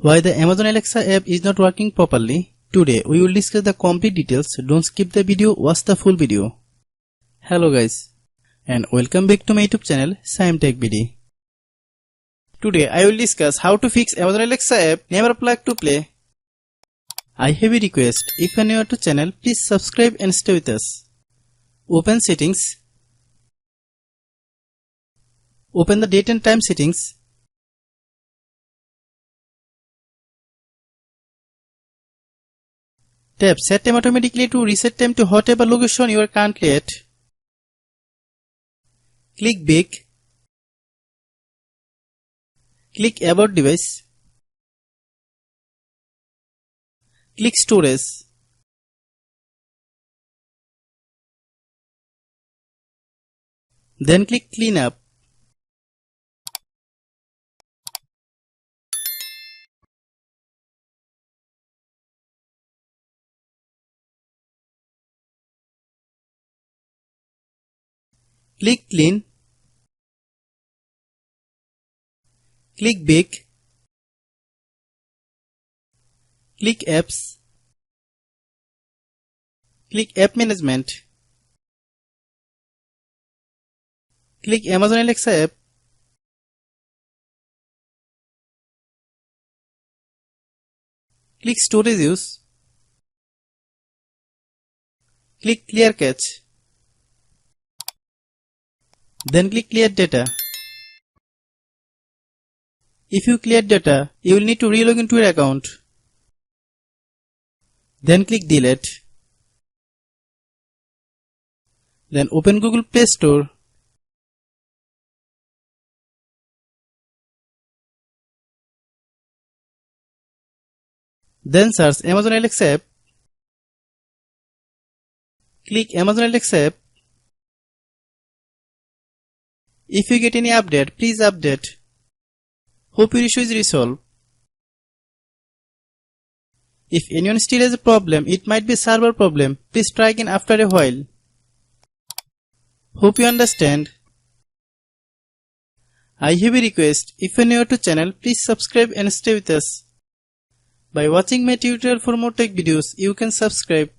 Why the Amazon Alexa app is not working properly? Today we will discuss the complete details. Don't skip the video, watch the full video. Hello guys, and welcome back to my YouTube channel Shaem Tech BD. Today I will discuss how to fix Amazon Alexa app never plug to play. I have a request. If you are new to channel, please subscribe and stay with us. Open settings. Open the date and time settings. Tap Set Time automatically to reset time to whatever location you are currently at. Click Back. Click About Device. Click Storage. Then click Clean Up. Click Clean. Click Back. Click Apps. Click App Management. Click Amazon Alexa app. Click Storage Use. Click Clear Cache. Then click Clear Data. If you clear data, you will need to re-log into your account. Then click Delete. Then open Google Play Store. Then search Amazon Alexa app. Click Amazon Alexa app. If you get any update, please update. Hope your issue is resolved. If anyone still has a problem, it might be a server problem. Please try again after a while. Hope you understand. I have a request. If you are new to channel, please subscribe and stay with us. By watching my tutorial for more tech videos, you can subscribe.